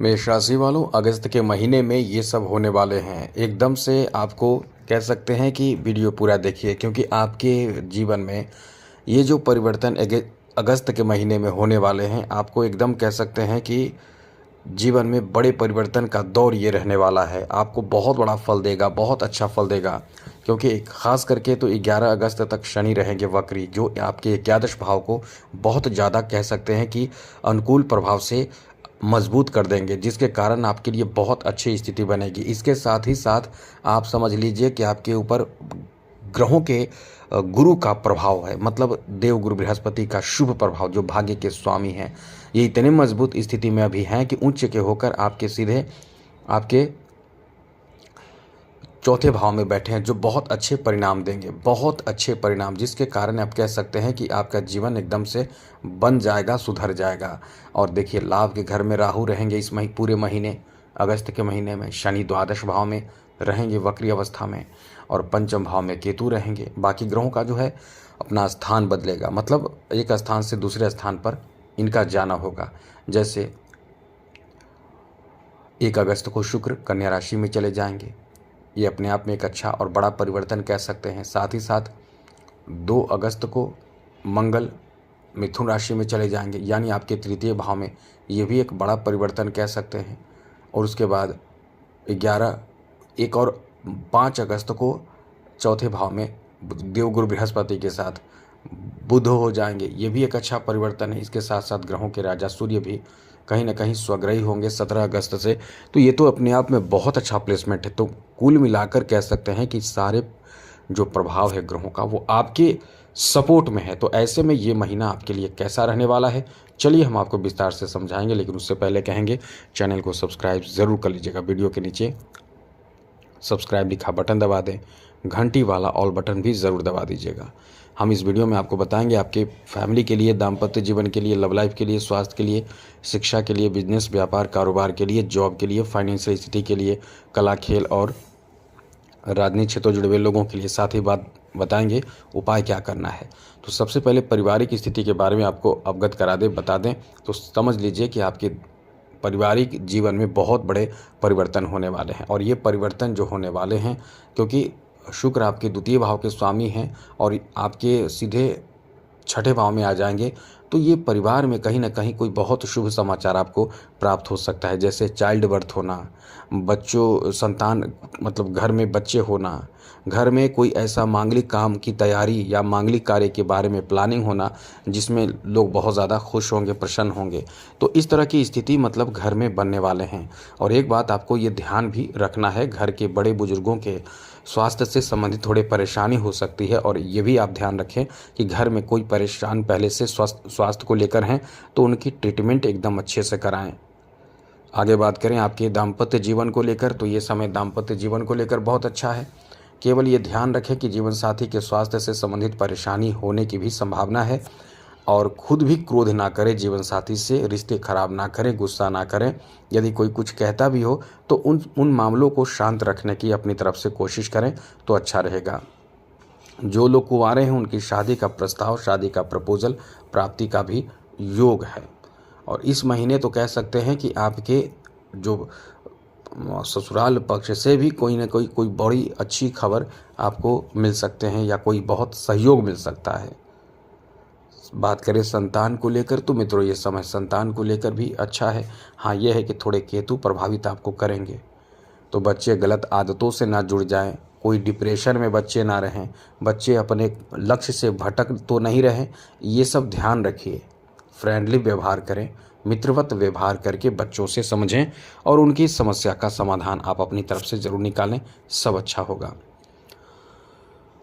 मेष राशि वालों, अगस्त के महीने में ये सब होने वाले हैं। एकदम से आपको कह सकते हैं कि वीडियो पूरा देखिए, क्योंकि आपके जीवन में ये जो परिवर्तन अगस्त के महीने में होने वाले हैं, आपको एकदम कह सकते हैं कि जीवन में बड़े परिवर्तन का दौर ये रहने वाला है। आपको बहुत बड़ा फल देगा, बहुत अच्छा फल देगा, क्योंकि खास करके तो 11 अगस्त तक शनि रहेंगे वक्री, जो आपके एकादश भाव को बहुत ज़्यादा कह सकते हैं कि अनुकूल प्रभाव से मजबूत कर देंगे, जिसके कारण आपके लिए बहुत अच्छी स्थिति बनेगी। इसके साथ ही साथ आप समझ लीजिए कि आपके ऊपर ग्रहों के गुरु का प्रभाव है, मतलब देव गुरु बृहस्पति का शुभ प्रभाव, जो भाग्य के स्वामी हैं, ये इतने मजबूत स्थिति में अभी हैं कि उच्च के होकर आपके सीधे आपके चौथे भाव में बैठे हैं, जो बहुत अच्छे परिणाम देंगे, बहुत अच्छे परिणाम, जिसके कारण आप कह सकते हैं कि आपका जीवन एकदम से बन जाएगा, सुधर जाएगा। और देखिए, लाभ के घर में राहु रहेंगे इस पूरे महीने, अगस्त के महीने में। शनि द्वादश भाव में रहेंगे वक्री अवस्था में, और पंचम भाव में केतु रहेंगे। बाकी ग्रहों का जो है अपना स्थान बदलेगा, मतलब एक स्थान से दूसरे स्थान पर इनका जाना होगा। जैसे 1 अगस्त को शुक्र कन्या राशि में चले जाएंगे, ये अपने आप में एक अच्छा और बड़ा परिवर्तन कह सकते हैं। साथ ही साथ 2 अगस्त को मंगल मिथुन राशि में चले जाएंगे, यानी आपके तृतीय भाव में, ये भी एक बड़ा परिवर्तन कह सकते हैं। और उसके बाद 5 अगस्त को चौथे भाव में देवगुरु बृहस्पति के साथ बुध हो जाएंगे, ये भी एक अच्छा परिवर्तन है। इसके साथ साथ ग्रहों के राजा सूर्य भी कहीं ना कहीं स्वग्रही होंगे 17 अगस्त से, तो ये तो अपने आप में बहुत अच्छा प्लेसमेंट है। तो कुल मिलाकर कह सकते हैं कि सारे जो प्रभाव है ग्रहों का, वो आपके सपोर्ट में है। तो ऐसे में ये महीना आपके लिए कैसा रहने वाला है, चलिए हम आपको विस्तार से समझाएंगे, लेकिन उससे पहले कहेंगे चैनल को सब्सक्राइब ज़रूर कर लीजिएगा। वीडियो के नीचे सब्सक्राइब लिखा बटन दबा दें, घंटी वाला ऑल बटन भी ज़रूर दबा दीजिएगा। हम इस वीडियो में आपको बताएंगे आपके फैमिली के लिए, दाम्पत्य जीवन के लिए, लव लाइफ के लिए, स्वास्थ्य के लिए, शिक्षा के लिए, बिजनेस व्यापार कारोबार के लिए, जॉब के लिए, फाइनेंशियल स्थिति के लिए, कला खेल और राजनीतिक क्षेत्रों जुड़े हुए लोगों के लिए। साथ ही बात बताएंगे उपाय क्या करना है। तो सबसे पहले पारिवारिक स्थिति के बारे में आपको अवगत बता दें, तो समझ लीजिए कि आपके पारिवारिक जीवन में बहुत बड़े परिवर्तन होने वाले हैं। और ये परिवर्तन जो होने वाले हैं, क्योंकि शुक्र आपके द्वितीय भाव के स्वामी हैं और आपके सीधे छठे भाव में आ जाएंगे, तो ये परिवार में कहीं ना कहीं कोई बहुत शुभ समाचार आपको प्राप्त हो सकता है। जैसे चाइल्ड बर्थ होना, बच्चों संतान, मतलब घर में बच्चे होना, घर में कोई ऐसा मांगलिक काम की तैयारी या मांगलिक कार्य के बारे में प्लानिंग होना, जिसमें लोग बहुत ज़्यादा खुश होंगे, प्रसन्न होंगे। तो इस तरह की स्थिति मतलब घर में बनने वाले हैं। और एक बात आपको ये ध्यान भी रखना है, घर के बड़े बुजुर्गों के स्वास्थ्य से संबंधित थोड़ी परेशानी हो सकती है। और ये भी आप ध्यान रखें कि घर में कोई परेशान पहले से स्वास्थ्य को लेकर हैं, तो उनकी ट्रीटमेंट एकदम अच्छे से कराएं। आगे बात करें आपके दाम्पत्य जीवन को लेकर, तो ये समय दाम्पत्य जीवन को लेकर बहुत अच्छा है। केवल ये ध्यान रखें कि जीवन साथी के स्वास्थ्य से संबंधित परेशानी होने की भी संभावना है। और खुद भी क्रोध ना करें, जीवन साथी से रिश्ते खराब ना करें, गुस्सा ना करें। यदि कोई कुछ कहता भी हो तो उन मामलों को शांत रखने की अपनी तरफ से कोशिश करें, तो अच्छा रहेगा। जो लोग कुंवारे हैं, उनकी शादी का प्रस्ताव, शादी का प्रपोजल प्राप्ति का भी योग है। और इस महीने तो कह सकते हैं कि आपके जो ससुराल पक्ष से भी कोई ना कोई बड़ी अच्छी खबर आपको मिल सकते हैं, या कोई बहुत सहयोग मिल सकता है। बात करें संतान को लेकर, तो मित्रों ये समय संतान को लेकर भी अच्छा है। हाँ, यह है कि थोड़े केतु प्रभावित आपको करेंगे, तो बच्चे गलत आदतों से ना जुड़ जाएं, कोई डिप्रेशन में बच्चे ना रहें, बच्चे अपने लक्ष्य से भटक तो नहीं रहें, ये सब ध्यान रखिए। फ्रेंडली व्यवहार करें, मित्रवत व्यवहार करके बच्चों से समझें और उनकी समस्या का समाधान आप अपनी तरफ से ज़रूर निकालें, सब अच्छा होगा।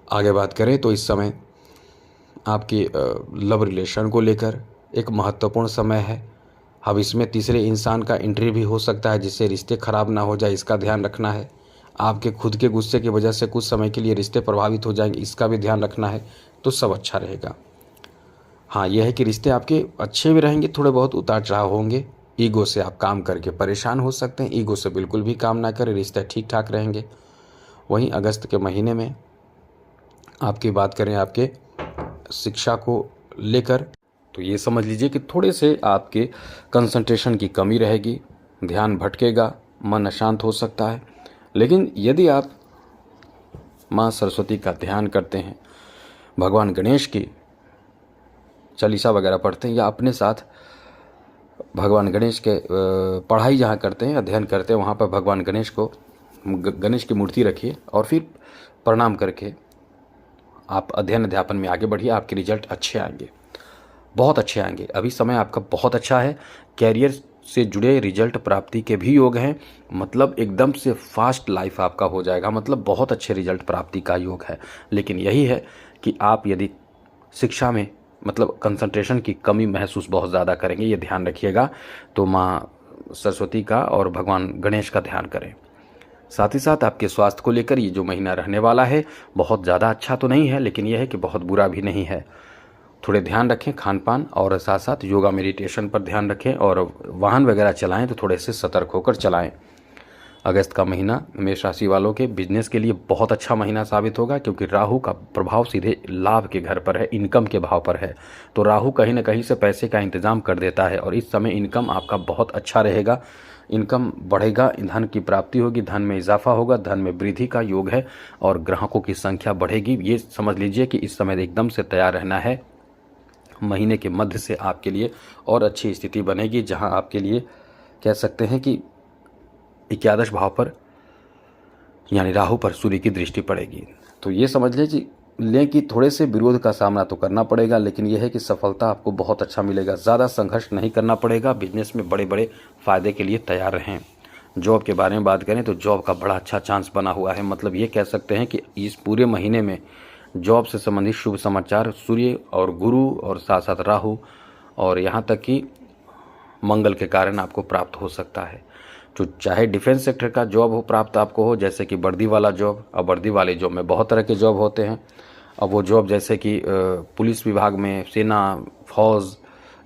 आगे बात करें तो इस समय आपकी लव रिलेशन को लेकर एक महत्वपूर्ण समय है। अब इसमें तीसरे इंसान का एंट्री भी हो सकता है, जिससे रिश्ते खराब ना हो जाए, इसका ध्यान रखना है। आपके खुद के गुस्से की वजह से कुछ समय के लिए रिश्ते प्रभावित हो जाएंगे, इसका भी ध्यान रखना है, तो सब अच्छा रहेगा। हाँ, यह है कि रिश्ते आपके अच्छे भी रहेंगे, थोड़े बहुत उतार चढ़ाव होंगे। ईगो से आप काम करके परेशान हो सकते हैं, ईगो से बिल्कुल भी काम ना करें, रिश्ते ठीक ठाक रहेंगे। वहीं अगस्त के महीने में आपकी बात करें आपके शिक्षा को लेकर, तो ये समझ लीजिए कि थोड़े से आपके कंसंट्रेशन की कमी रहेगी। ध्यान भटकेगा, मन अशांत हो सकता है। लेकिन यदि आप माँ सरस्वती का ध्यान करते हैं, भगवान गणेश की चालीसा वगैरह पढ़ते हैं, या अपने साथ भगवान गणेश के पढ़ाई जहाँ करते हैं, अध्ययन करते हैं, वहाँ पर भगवान गणेश को गणेश की मूर्ति रखिए और फिर प्रणाम करके आप अध्ययन अध्यापन में आगे बढ़िए। आपके रिजल्ट अच्छे आएंगे, बहुत अच्छे आएंगे। अभी समय आपका बहुत अच्छा है। कैरियर से जुड़े रिजल्ट प्राप्ति के भी योग हैं, मतलब एकदम से फास्ट लाइफ आपका हो जाएगा, मतलब बहुत अच्छे रिजल्ट प्राप्ति का योग है। लेकिन यही है कि आप यदि शिक्षा में मतलब कंसंट्रेशन की कमी महसूस बहुत ज़्यादा करेंगे, ये ध्यान रखिएगा। तो माँ सरस्वती का और भगवान गणेश का ध्यान करें। साथ ही साथ आपके स्वास्थ्य को लेकर ये जो महीना रहने वाला है बहुत ज़्यादा अच्छा तो नहीं है, लेकिन यह है कि बहुत बुरा भी नहीं है। थोड़े ध्यान रखें खान पान, और साथ साथ योगा मेडिटेशन पर ध्यान रखें, और वाहन वगैरह चलाएं तो थोड़े से सतर्क होकर चलाएं। अगस्त का महीना मेष राशि वालों के बिजनेस के लिए बहुत अच्छा महीना साबित होगा, क्योंकि राहु का प्रभाव सीधे लाभ के घर पर है, इनकम के भाव पर है। तो राहु कहीं ना कहीं से पैसे का इंतजाम कर देता है, और इस समय इनकम आपका बहुत अच्छा रहेगा। इनकम बढ़ेगा, धन की प्राप्ति होगी, धन में इजाफा होगा, धन में वृद्धि का योग है, और ग्राहकों की संख्या बढ़ेगी। ये समझ लीजिए कि इस समय एकदम से तैयार रहना है। महीने के मध्य से आपके लिए और अच्छी स्थिति बनेगी, जहां आपके लिए कह सकते हैं कि 11 भाव पर यानी राहु पर सूर्य की दृष्टि पड़ेगी। तो ये समझ लें कि थोड़े से विरोध का सामना तो करना पड़ेगा, लेकिन यह है कि सफलता आपको बहुत अच्छा मिलेगा। ज़्यादा संघर्ष नहीं करना पड़ेगा। बिजनेस में बड़े बड़े फायदे के लिए तैयार रहें। जॉब के बारे में बात करें तो जॉब का बड़ा अच्छा चांस बना हुआ है। मतलब ये कह सकते हैं कि इस पूरे महीने में जॉब से संबंधित शुभ समाचार सूर्य और गुरु और साथ साथ राहु और यहाँ तक कि मंगल के कारण आपको प्राप्त हो सकता है। तो चाहे डिफेंस सेक्टर का जॉब हो प्राप्त आपको हो, जैसे कि वर्दी वाला जॉब। अब वर्दी वाले जॉब में बहुत तरह के जॉब होते हैं। अब वो जॉब जैसे कि पुलिस विभाग में, सेना, फौज,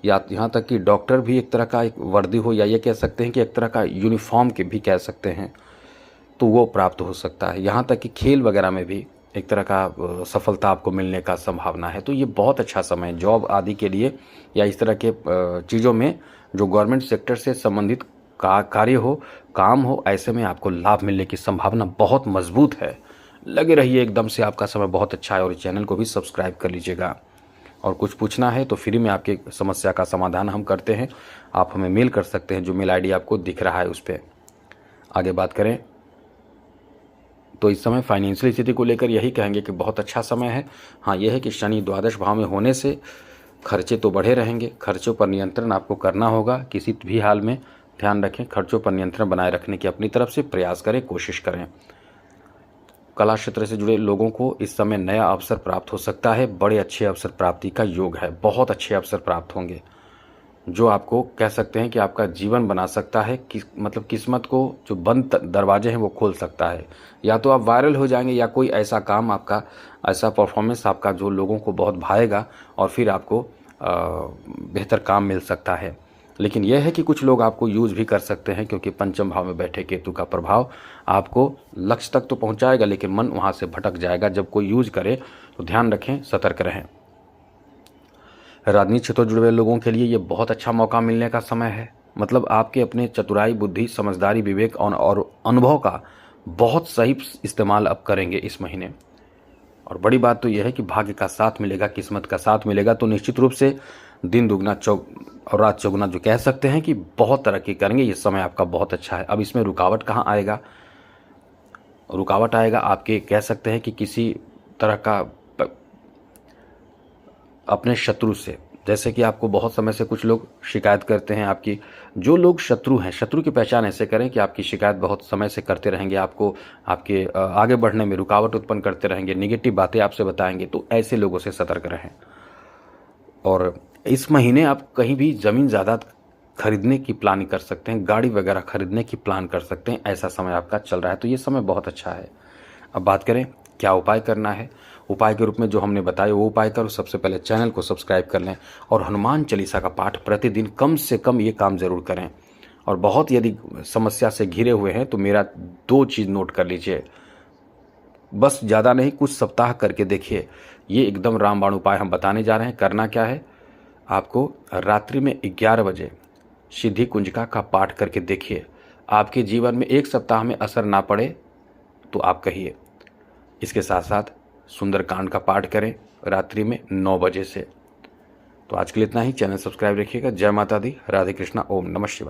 या यहाँ तक कि डॉक्टर भी एक तरह का एक वर्दी हो, या ये कह सकते हैं कि एक तरह का यूनिफॉर्म के भी कह सकते हैं, तो वो प्राप्त हो सकता है। यहाँ तक कि खेल वगैरह में भी एक तरह का सफलता आपको मिलने का संभावना है। तो ये बहुत अच्छा समय है जॉब आदि के लिए, या इस तरह के चीज़ों में जो गवर्नमेंट सेक्टर से संबंधित कार्य हो, काम हो, ऐसे में आपको लाभ मिलने की संभावना बहुत मजबूत है। लगे रहिए, एकदम से आपका समय बहुत अच्छा है। और इस चैनल को भी सब्सक्राइब कर लीजिएगा। और कुछ पूछना है तो फ्री में आपकी समस्या का समाधान हम करते हैं। आप हमें मेल कर सकते हैं, जो मेल आईडी आपको दिख रहा है उस पर। आगे बात करें तो इस समय फाइनेंशियल स्थिति को लेकर यही कहेंगे कि बहुत अच्छा समय है। हाँ, यह है कि शनि द्वादश भाव में होने से खर्चे तो बढ़े रहेंगे। खर्चों पर नियंत्रण आपको करना होगा। किसी भी हाल में ध्यान रखें, खर्चों पर नियंत्रण बनाए रखने की अपनी तरफ से प्रयास करें, कोशिश करें। कला क्षेत्र से जुड़े लोगों को इस समय नया अवसर प्राप्त हो सकता है। बड़े अच्छे अवसर प्राप्ति का योग है, बहुत अच्छे अवसर प्राप्त होंगे, जो आपको कह सकते हैं कि आपका जीवन बना सकता है। मतलब किस्मत को जो बंद दरवाजे हैं वो खोल सकता है। या तो आप वायरल हो जाएंगे, या कोई ऐसा काम आपका, ऐसा परफॉर्मेंस आपका जो लोगों को बहुत भाएगा, और फिर आपको बेहतर काम मिल सकता है। लेकिन यह है कि कुछ लोग आपको यूज भी कर सकते हैं, क्योंकि पंचम भाव में बैठे केतु का प्रभाव आपको लक्ष्य तक तो पहुंचाएगा, लेकिन मन वहां से भटक जाएगा जब कोई यूज करे। तो ध्यान रखें, सतर्क रहें। राजनीतिक क्षेत्रों जुड़े हुए लोगों के लिए ये बहुत अच्छा मौका मिलने का समय है। मतलब आपके अपने चतुराई, बुद्धि, समझदारी, विवेक और अनुभव का बहुत सही इस्तेमाल अब करेंगे इस महीने। और बड़ी बात तो यह है कि भाग्य का साथ मिलेगा, किस्मत का साथ मिलेगा। तो निश्चित रूप से दिन दुगना और रात चौगुना जो कह सकते हैं कि बहुत तरक्की करेंगे। ये समय आपका बहुत अच्छा है। अब इसमें रुकावट कहाँ आएगा? रुकावट आएगा आपके, कह सकते हैं कि किसी तरह का अपने शत्रु से। जैसे कि आपको बहुत समय से कुछ लोग शिकायत करते हैं आपकी। जो लोग शत्रु हैं, शत्रु की पहचान ऐसे करें कि आपकी शिकायत बहुत समय से करते रहेंगे, आपको आपके आगे बढ़ने में रुकावट उत्पन्न करते रहेंगे, निगेटिव बातें आपसे बताएंगे। तो ऐसे लोगों से सतर्क रहें। और इस महीने आप कहीं भी ज़मीन ज़्यादा खरीदने की प्लान कर सकते हैं, गाड़ी वगैरह खरीदने की प्लान कर सकते हैं। ऐसा समय आपका चल रहा है, तो ये समय बहुत अच्छा है। अब बात करें क्या उपाय करना है। उपाय के रूप में जो हमने बताया वो उपाय करो। सबसे पहले चैनल को सब्सक्राइब कर लें, और हनुमान चालीसा का पाठ प्रतिदिन कम से कम ये काम ज़रूर करें। और बहुत यदि समस्या से घिरे हुए हैं तो मेरा 2 चीज़ नोट कर लीजिए, बस ज़्यादा नहीं, कुछ सप्ताह करके देखिए। ये एकदम रामबाण उपाय हम बताने जा रहे हैं। करना क्या है, आपको रात्रि में 11 बजे सिद्धि कुंजिका का पाठ करके देखिए। आपके जीवन में 1 सप्ताह में असर ना पड़े तो आप कहिए। इसके साथ साथ सुंदरकांड का पाठ करें रात्रि में 9 बजे से। तो आज के लिए इतना ही। चैनल सब्सक्राइब रखिएगा। जय माता दी। राधे कृष्णा। ओम नमः शिवाय।